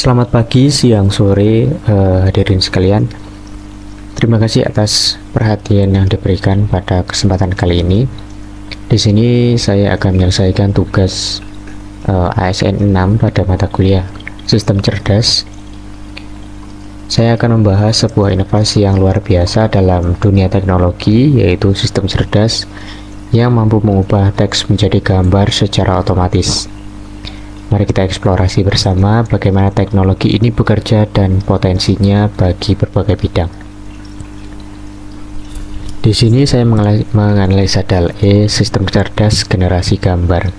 Selamat pagi, siang, sore, hadirin sekalian. Terima kasih atas perhatian yang diberikan pada kesempatan kali ini. Di sini saya akan menyelesaikan tugas ASN 6 pada mata kuliah Sistem Cerdas. Saya akan membahas sebuah inovasi yang luar biasa dalam dunia teknologi, yaitu sistem cerdas yang mampu mengubah teks menjadi gambar secara otomatis. Mari kita eksplorasi bersama bagaimana teknologi ini bekerja dan potensinya bagi berbagai bidang. Di sini saya menganalisa DALL-E, sistem cerdas generasi gambar.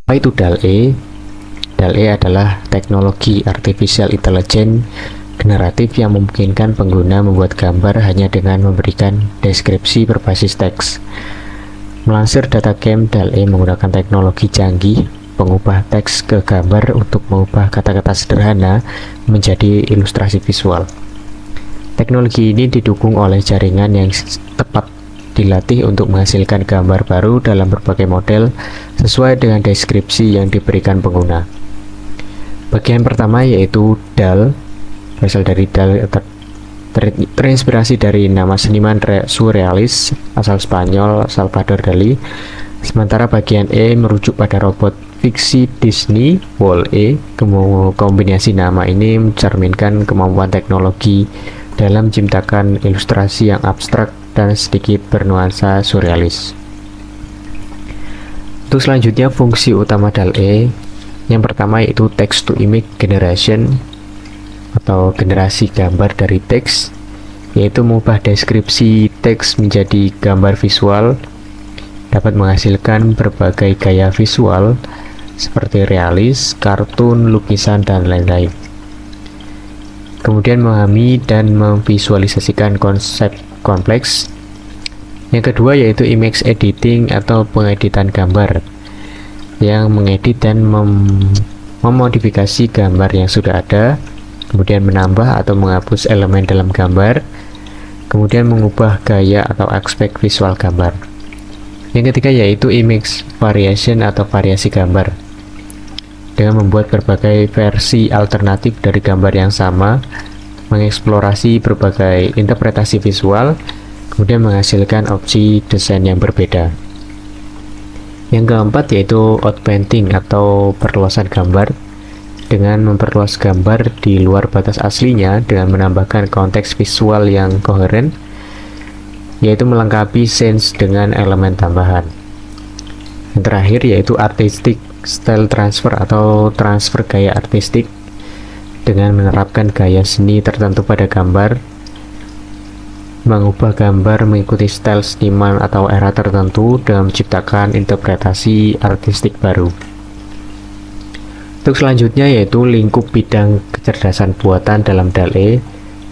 Apa itu DALL-E? DALL-E adalah teknologi artificial intelligence generatif yang memungkinkan pengguna membuat gambar hanya dengan memberikan deskripsi berbasis teks. Melansir data game, DALL-E menggunakan teknologi canggih pengubah teks ke gambar untuk mengubah kata-kata sederhana menjadi ilustrasi visual. Teknologi ini didukung oleh jaringan yang tepat dilatih untuk menghasilkan gambar baru dalam berbagai model sesuai dengan deskripsi yang diberikan pengguna. Bagian pertama yaitu DALL, berasal dari DALL terinspirasi dari nama seniman surrealis asal Spanyol Salvador Dali. Sementara bagian E merujuk pada robot fiksi Disney Wall-E. Kombinasi nama ini mencerminkan kemampuan teknologi dalam menciptakan ilustrasi yang abstrak dan sedikit bernuansa surrealis. Untuk selanjutnya, fungsi utama DALL-E yang pertama yaitu text to image generation atau generasi gambar dari teks, yaitu mengubah deskripsi teks menjadi gambar visual, dapat menghasilkan berbagai gaya visual seperti realis, kartun, lukisan, dan lain-lain. Kemudian memahami dan memvisualisasikan konsep kompleks. Yang kedua yaitu image editing atau pengeditan gambar, yang mengedit dan memodifikasi gambar yang sudah ada, kemudian menambah atau menghapus elemen dalam gambar, kemudian mengubah gaya atau aspek visual gambar. Yang ketiga yaitu image variation atau variasi gambar, dengan membuat berbagai versi alternatif dari gambar yang sama, mengeksplorasi berbagai interpretasi visual, kemudian menghasilkan opsi desain yang berbeda. Yang keempat yaitu outpainting atau perluasan gambar, dengan memperluas gambar di luar batas aslinya dengan menambahkan konteks visual yang koheren, yaitu melengkapi scenes dengan elemen tambahan. Yang terakhir yaitu artistic style transfer atau transfer gaya artistik, dengan menerapkan gaya seni tertentu pada gambar, mengubah gambar mengikuti style seniman atau era tertentu dengan menciptakan interpretasi artistik baru. Untuk selanjutnya yaitu lingkup bidang kecerdasan buatan dalam DALL-E.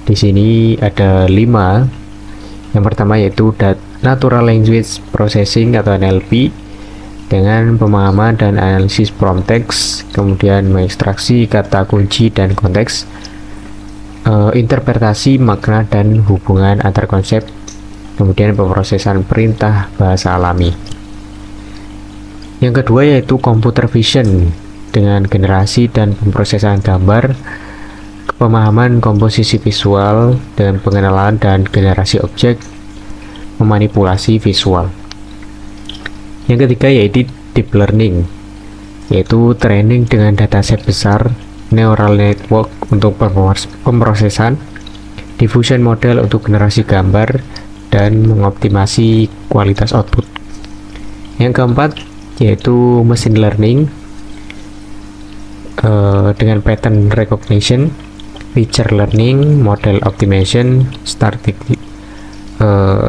Di sini ada 5. Yang pertama yaitu Natural Language Processing atau NLP, dengan pemahaman dan analisis prompt text, kemudian mengekstraksi kata kunci dan konteks, interpretasi makna dan hubungan antar konsep, kemudian pemrosesan perintah bahasa alami. Yang kedua yaitu Computer Vision, dengan generasi dan pemrosesan gambar, pemahaman komposisi visual dengan pengenalan dan generasi objek, memanipulasi visual. Yang ketiga yaitu Deep Learning, yaitu training dengan dataset besar, neural network untuk pemrosesan, diffusion model untuk generasi gambar, dan mengoptimasi kualitas output. Yang keempat yaitu Machine Learning, dengan pattern recognition, feature learning, model optimization,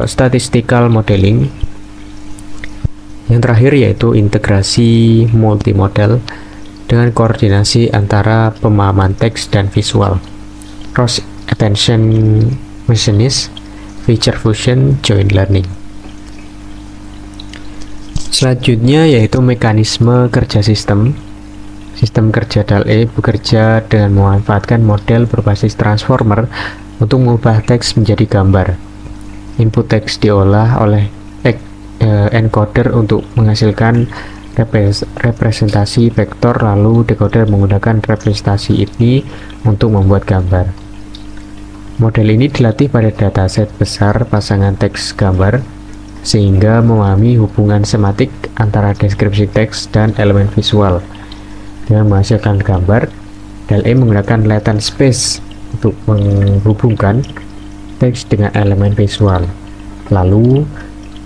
statistical modeling. Yang terakhir yaitu integrasi multimodal, dengan koordinasi antara pemahaman teks dan visual, cross attention machinist, feature fusion, joint learning. Selanjutnya yaitu mekanisme kerja sistem. Sistem kerja DALL-E bekerja dengan memanfaatkan model berbasis transformer untuk mengubah teks menjadi gambar. Input teks diolah oleh encoder untuk menghasilkan representasi vektor, lalu decoder menggunakan representasi ini untuk membuat gambar. Model ini dilatih pada dataset besar pasangan teks gambar sehingga memahami hubungan sematik antara deskripsi teks dan elemen visual. Dengan menghasilkan gambar, DALL-E menggunakan latent space untuk menghubungkan teks dengan elemen visual, lalu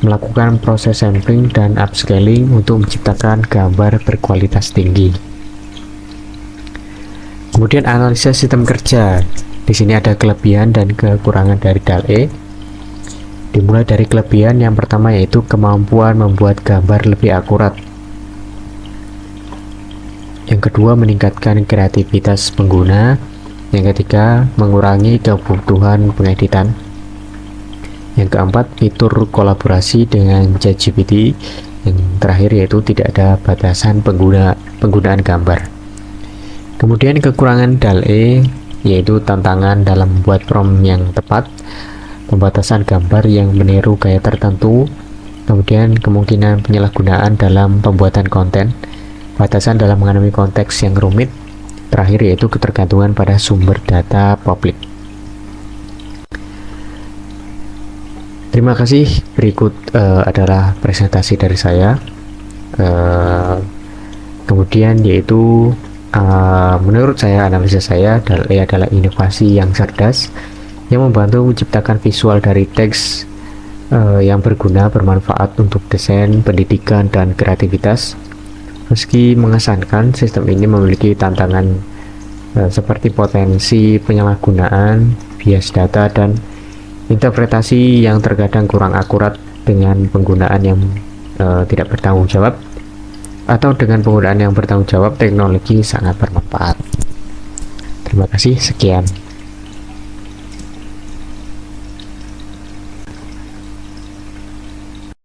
melakukan proses sampling dan upscaling untuk menciptakan gambar berkualitas tinggi. Kemudian analisa sistem kerja. Di sini ada kelebihan dan kekurangan dari DALL-E. Dimulai dari kelebihan yang pertama, yaitu kemampuan membuat gambar lebih akurat. Yang kedua, meningkatkan kreativitas pengguna. Yang ketiga, mengurangi kebutuhan pengeditan. Yang keempat, fitur kolaborasi dengan ChatGPT. Yang terakhir yaitu tidak ada batasan penggunaan gambar. Kemudian kekurangan DALL-E yaitu tantangan dalam membuat prompt yang tepat, pembatasan gambar yang meniru gaya tertentu, kemudian kemungkinan penyalahgunaan dalam pembuatan konten, batasan dalam mengenai konteks yang rumit, terakhir yaitu ketergantungan pada sumber data publik. Terima kasih. Berikut adalah presentasi dari saya. Kemudian yaitu menurut saya, analisis saya, DALL-E adalah inovasi yang cerdas yang membantu menciptakan visual dari teks yang berguna, bermanfaat untuk desain, pendidikan, dan kreativitas. Meski mengesankan, sistem ini memiliki tantangan seperti potensi penyalahgunaan, bias data, dan interpretasi yang terkadang kurang akurat dengan penggunaan yang tidak bertanggung jawab, atau dengan penggunaan yang bertanggung jawab teknologi sangat bermanfaat. Terima kasih, sekian.